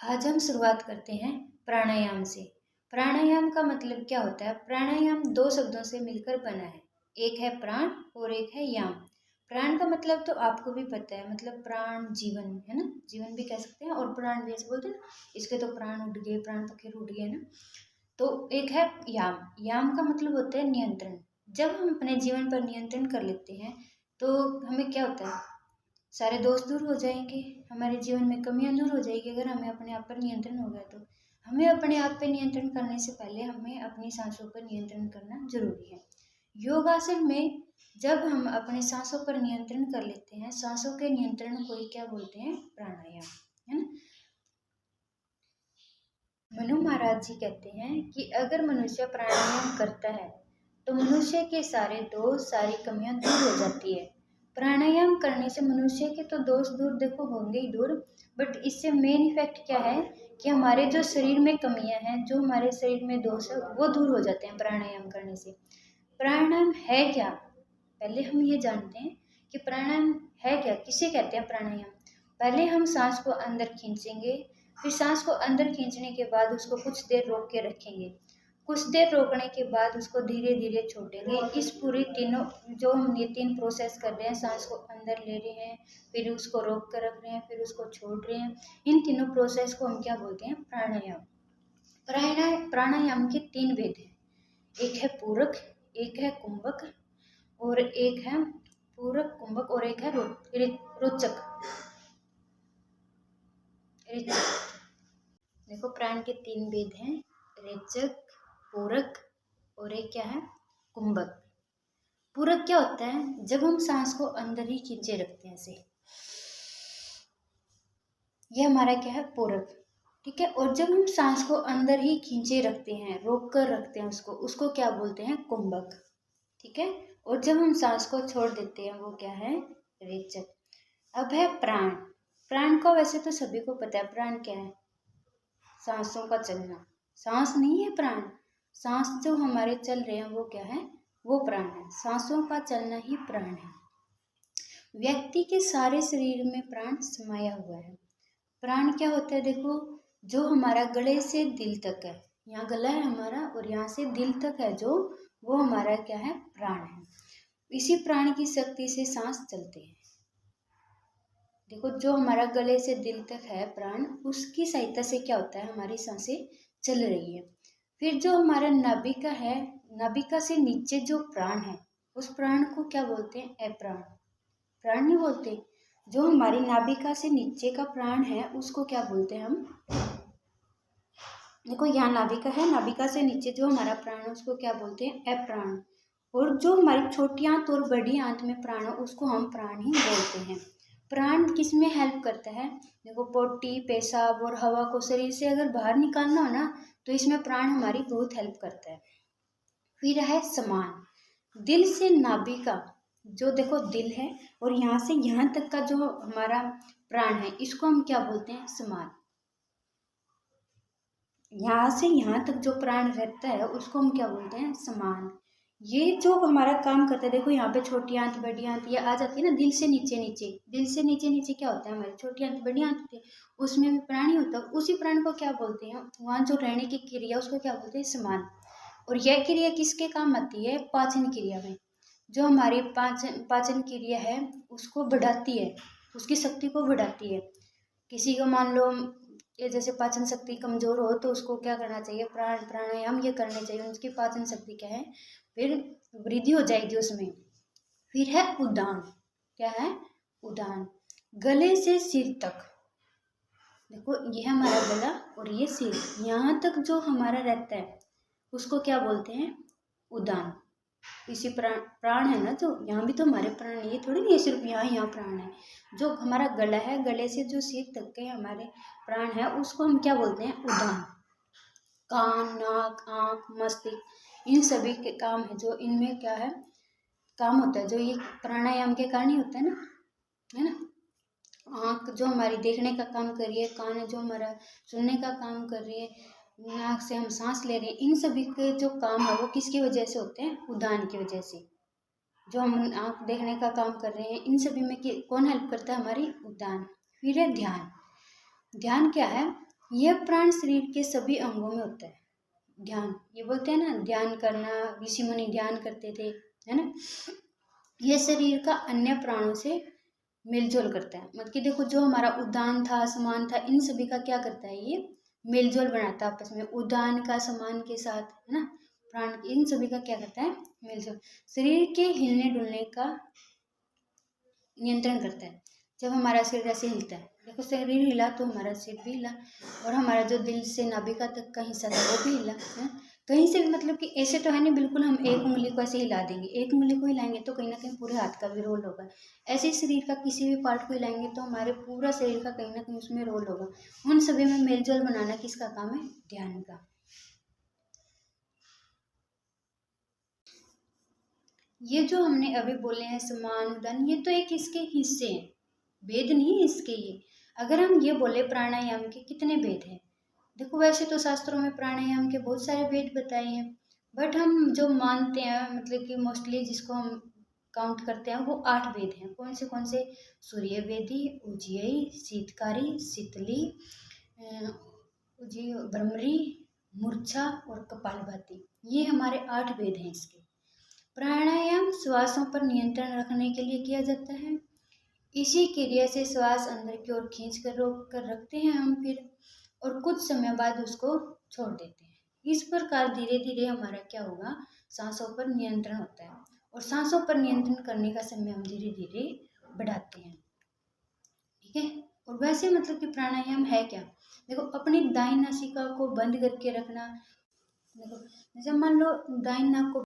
आज हम शुरुआत करते हैं प्राणायाम से। प्राणायाम का मतलब क्या होता है? प्राणायाम दो शब्दों से मिलकर बना है, एक है प्राण और एक है याम। प्राण का मतलब तो आपको भी पता है, मतलब प्राण जीवन है ना, जीवन भी कह सकते हैं और प्राण भी ऐसे बोलते हैं ना, इसके तो प्राण उठ गए, प्राण पखेरु उठ गए ना। तो एक है याम। याम का मतलब होता है नियंत्रण। जब हम अपने जीवन पर नियंत्रण कर लेते हैं तो हमें क्या होता है, सारे दोष दूर हो जाएंगे, हमारे जीवन में कमियां दूर हो जाएगी। अगर हमें अपने आप पर नियंत्रण हो गया तो हमें अपने आप पर नियंत्रण करने से पहले हमें अपनी सांसों पर नियंत्रण करना जरूरी है। योगासन में जब हम अपने सांसों पर नियंत्रण कर लेते हैं, सांसों के नियंत्रण को ही क्या बोलते हैं? प्राणायाम, है ना। मनु महाराज जी कहते हैं कि अगर मनुष्य प्राणायाम करता है तो मनुष्य के सारे दोष, सारी कमियां दूर हो जाती है। प्राणायाम करने से मनुष्य के तो दोष दूर देखो होंगे ही दूर, बट इससे मेन इफेक्ट क्या है कि हमारे जो शरीर में कमियां हैं, जो हमारे शरीर में दोष है, वो दूर हो जाते हैं प्राणायाम करने से। प्राणायाम है क्या? पहले हम ये जानते हैं कि प्राणायाम है क्या, किसे कहते हैं प्राणायाम। पहले हम सांस को अंदर खींचेंगे, फिर सांस को अंदर खींचने के बाद उसको कुछ देर रोक के रखेंगे, कुछ देर रोकने के बाद उसको धीरे धीरे छोड़ेंगे। इस पूरी तीनों जो हम ये तीन प्रोसेस कर रहे हैं, सांस को अंदर ले रहे हैं, फिर उसको रोक कर रख रहे हैं, फिर उसको छोड़ रहे हैं, इन तीनों प्रोसेस को हम क्या बोलते हैं? प्राणायाम। प्राणायाम के तीन भेद हैं, एक है पूरक, एक है कुंभक और एक है पूरक कुंभक और एक है रोचक। देखो प्राण के तीन भेद हैं, रेचक, पूरक और एक क्या है? कुंभक। पूरक क्या होता है? जब हम सांस को अंदर ही खींचे रखते हैं ऐसे, ये हमारा क्या है? पूरक। ठीक है। और जब हम सांस को अंदर ही खींचे रखते हैं, रोक कर रखते हैं उसको क्या बोलते हैं? कुंभक। ठीक है। और जब हम सांस को छोड़ देते हैं वो क्या है? रेचक। अब है प्राण। प्राण को वैसे तो सभी को पता है, प्राण क्या है? सांसों का चलना। सांस नहीं है प्राण, सांस जो हमारे चल रहे हैं वो क्या है? वो प्राण है। सांसों का चलना ही प्राण है। व्यक्ति के सारे शरीर में प्राण समाया हुआ है। प्राण क्या होता है? देखो, जो हमारा गले से दिल तक है, यहाँ गला है हमारा और यहाँ से दिल तक है जो, वो हमारा क्या है? प्राण है। इसी प्राण की शक्ति से सांस चलते हैं। देखो, जो हमारा गले से दिल तक है प्राण, उसकी सहायता से क्या होता है? हमारी सांसें चल रही है। फिर जो हमारा नाभिका है, नाभिका से नीचे जो प्राण है, उस प्राण को क्या बोलते हैं? अप्राण। प्राण नहीं बोलते। जो हमारी नाभिका से नीचे का प्राण है उसको क्या बोलते हैं हम? देखो, यहाँ नाभिका है, नाभिका से नीचे जो हमारा प्राण है उसको क्या बोलते हैं? अप्राण। और जो हमारी छोटी आंत और बड़ी आंत में प्राण है उसको हम प्राण ही बोलते हैं। प्राण किस में हेल्प करता है? देखो, पोटी, पेशाब और हवा को शरीर से अगर बाहर निकालना हो ना, तो इसमें प्राण हमारी बहुत हेल्प करता है। फिर है समान। दिल से नाभिका, जो देखो दिल है और यहाँ से यहाँ तक का जो हमारा प्राण है, इसको हम क्या बोलते हैं? समान। यहाँ से यहाँ तक जो प्राण रहता है उसको हम क्या बोलते हैं? समान। ये जो हमारा काम करता है, देखो यहाँ पे छोटी आंत, बड़ी आंत ये आ जाती है ना, दिल से नीचे नीचे। दिल से नीचे नीचे क्या होता है? हमारी छोटी आंत, बड़ी आंत होती है, उसमें भी प्राण ही होता है। उसी प्राण को क्या बोलते हैं? वहाँ जो रहने की क्रिया उसको क्या बोलते हैं? समान। और यह क्रिया किसके काम आती है? पाचन क्रिया में। जो हमारी पाचन क्रिया है उसको बढ़ाती है, उसकी शक्ति को बढ़ाती है। किसी को मान लो ये जैसे पाचन शक्ति कमजोर हो तो उसको क्या करना चाहिए? प्राणायाम ये करने चाहिए, उसकी पाचन शक्ति क्या है? फिर वृद्धि हो जाएगी उसमें। फिर है उदान। क्या है? उदान। गले से सिर तक, देखो ये है हमारा गला और ये सिर, यहाँ तक जो हमारा रहता है उसको क्या बोलते हैं? उदान। इसी प्राण है ना, जो यहाँ भी तो हमारे प्राण है, ये थोड़ी नहीं सिर्फ यहाँ प्राण है। जो हमारा गला है, गले से जो सिर तक के हमारे प्राण है उसको हम क्या बोलते हैं? उदान। कान, नाक, आँख, मस्तिष्क, इन सभी के काम है, जो इनमें क्या है? काम होता है, जो ये प्राणायाम के कारण ही होता है ना। आँख जो हमारी देखने का काम कर रही है, कान है जो हमारा सुनने का काम कर रही है, नाक से हम सांस ले रहे हैं, इन सभी के जो काम है वो किसकी वजह से होते हैं? उदान की वजह से। जो हम आँख देखने का काम कर रहे हैं, इन सभी में कौन हेल्प करता है? हमारी उदान। फिर है ध्यान। ध्यान क्या है? यह प्राण शरीर के सभी अंगों में होता है। ध्यान, ये बोलते हैं ना ध्यान करना, ऋषि मुनि ध्यान करते थे, है ना। यह शरीर का अन्य प्राणों से मेलजोल करता है। मतलब कि देखो, जो हमारा उदान था, समान था, इन सभी का क्या करता है, ये मेलजोल बनाता है आपस में, उदान का समान के साथ, है ना। प्राण इन सभी का क्या करता है, मेलजोल। शरीर के हिलने डुलने का नियंत्रण करता है। जब हमारा शरीर ऐसे हिलता है, देखो शरीर हिला तो हमारा सिर भी हिला, और हमारा जो दिल से नाभिका तक का हिस्सा था वो भी हिला, है। कहीं से भी, मतलब कि ऐसे तो है नहीं बिल्कुल हम एक उंगली को ऐसे हिला देंगे, एक उंगली को हिलाएंगे तो कहीं ना कहीं पूरे हाथ का भी रोल होगा। ऐसे ही शरीर का किसी भी पार्ट को हिलाएंगे तो हमारे पूरा शरीर का कहीं ना कहीं उसमें रोल होगा। उन सभी में मेलजोल बनाना किसका काम है, ध्यान का। ये जो हमने अभी बोले हैं समान उदान, ये तो एक इसके हिस्से हैं, भेद नहीं है इसके ये। अगर हम ये बोले प्राणायाम के कितने भेद हैं, देखो वैसे तो शास्त्रों में प्राणायाम के बहुत सारे भेद बताए हैं, बट हम जो मानते हैं, मतलब कि मोस्टली जिसको हम काउंट करते हैं, वो 8 भेद हैं। कौन से? सूर्य वेदी, उजियई, शीतकारी, शीतली, भ्रमरी, मूर्छा और कपालभाति। ये हमारे 8 भेद हैं इसके। प्राणायाम श्वासों पर नियंत्रण रखने के लिए किया जाता है। इसी क्रिया से श्वास अंदर की ओर खींच कर रोक कर रखते हैं हम फिर, और कुछ समय बाद उसको छोड़ देते हैं। इस प्रकार धीरे धीरे हमारा क्या होगा, सांसों पर नियंत्रण होता है, और सांसों पर नियंत्रण करने का समय हम धीरे धीरे बढ़ाते हैं। ठीक है। और वैसे मतलब कि प्राणायाम है क्या, देखो अपनी दाहिनी नासिका को बंद करके रखना। देखो जैसे मान लो दाहिनी नाक को